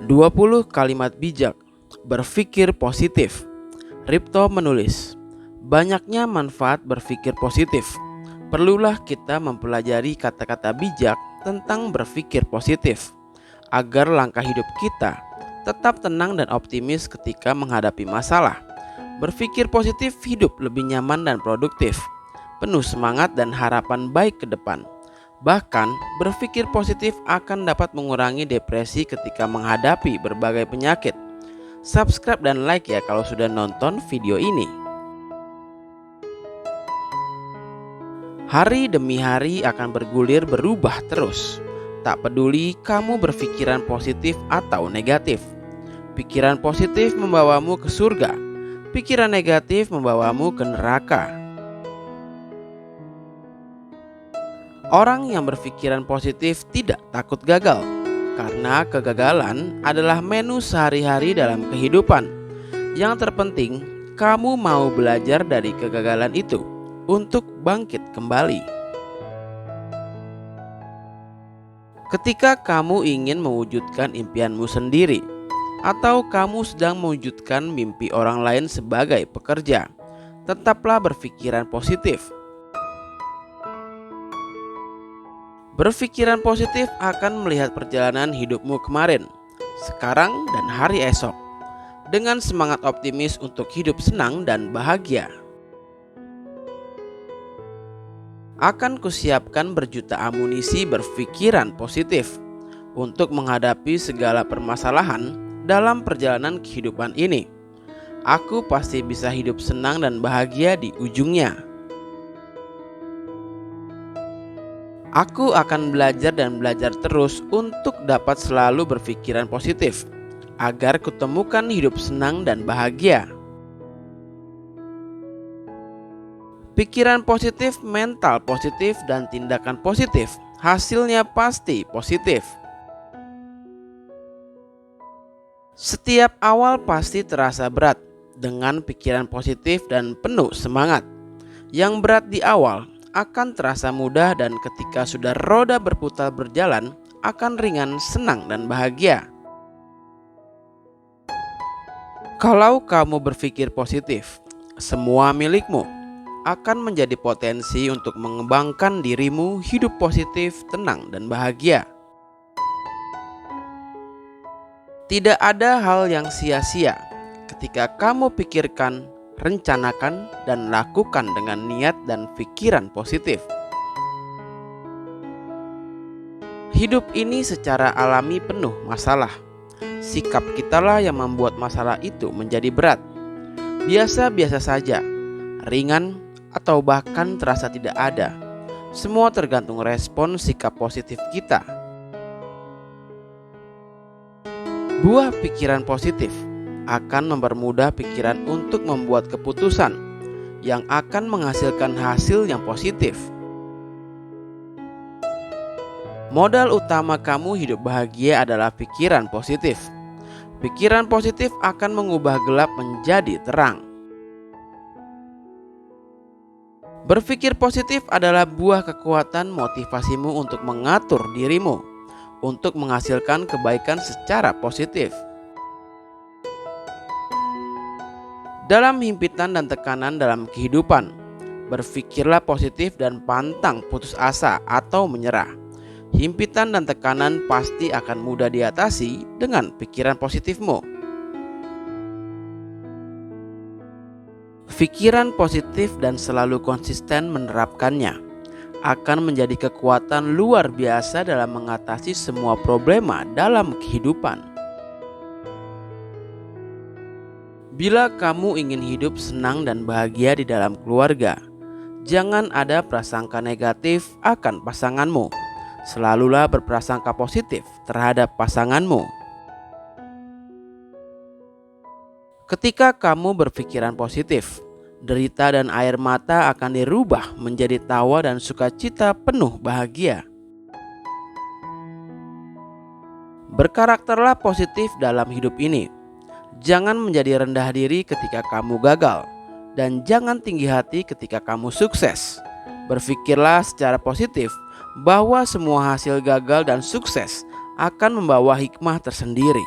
20 kalimat bijak berpikir positif. Ripto menulis, banyaknya manfaat berpikir positif. Perlulah kita mempelajari kata-kata bijak tentang berpikir positif agar langkah hidup kita tetap tenang dan optimis ketika menghadapi masalah. Berpikir positif hidup lebih nyaman dan produktif, penuh semangat dan harapan baik ke depan. Bahkan, berpikir positif akan dapat mengurangi depresi ketika menghadapi berbagai penyakit. Subscribe dan like ya kalau sudah nonton video ini. Hari demi hari akan bergulir berubah terus. Tak peduli kamu berpikiran positif atau negatif. Pikiran positif membawamu ke surga. Pikiran negatif membawamu ke neraka. Orang yang berpikiran positif tidak takut gagal, karena kegagalan adalah menu sehari-hari dalam kehidupan. Yang terpenting, kamu mau belajar dari kegagalan itu untuk bangkit kembali. Ketika kamu ingin mewujudkan impianmu sendiri, atau kamu sedang mewujudkan mimpi orang lain sebagai pekerja, tetaplah berpikiran positif. Berpikiran positif akan melihat perjalanan hidupmu kemarin, sekarang, dan hari esok dengan semangat optimis untuk hidup senang dan bahagia. Akan kusiapkan berjuta amunisi berpikiran positif untuk menghadapi segala permasalahan dalam perjalanan kehidupan ini. Aku pasti bisa hidup senang dan bahagia di ujungnya. Aku akan belajar dan belajar terus untuk dapat selalu berpikiran positif agar kutemukan hidup senang dan bahagia. Pikiran positif, mental positif, dan tindakan positif hasilnya pasti positif. Setiap awal pasti terasa berat dengan pikiran positif dan penuh semangat. Yang berat di awal akan terasa mudah dan ketika sudah roda berputar berjalan akan ringan, senang, dan bahagia. Kalau kamu berpikir positif, semua milikmu akan menjadi potensi untuk mengembangkan dirimu hidup positif, tenang, dan bahagia. Tidak ada hal yang sia-sia ketika kamu pikirkan, rencanakan, dan lakukan dengan niat dan pikiran positif. Hidup ini secara alami penuh masalah. Sikap kitalah yang membuat masalah itu menjadi berat. Biasa-biasa saja, ringan, atau bahkan terasa tidak ada. Semua tergantung respon sikap positif kita. Buah pikiran positif akan mempermudah pikiran untuk membuat keputusan yang akan menghasilkan hasil yang positif. Modal utama kamu hidup bahagia adalah pikiran positif. Pikiran positif akan mengubah gelap menjadi terang. Berpikir positif adalah buah kekuatan motivasimu untuk mengatur dirimu, untuk menghasilkan kebaikan secara positif. Dalam himpitan dan tekanan dalam kehidupan, berpikirlah positif dan pantang putus asa atau menyerah. Himpitan dan tekanan pasti akan mudah diatasi dengan pikiran positifmu. Pikiran positif dan selalu konsisten menerapkannya akan menjadi kekuatan luar biasa dalam mengatasi semua problema dalam kehidupan. Bila kamu ingin hidup senang dan bahagia di dalam keluarga, jangan ada prasangka negatif akan pasanganmu. Selalulah berprasangka positif terhadap pasanganmu. Ketika kamu berpikiran positif, derita dan air mata akan dirubah menjadi tawa dan sukacita penuh bahagia. Berkarakterlah positif dalam hidup ini. Jangan menjadi rendah diri ketika kamu gagal, dan jangan tinggi hati ketika kamu sukses. Berpikirlah secara positif bahwa semua hasil gagal dan sukses akan membawa hikmah tersendiri.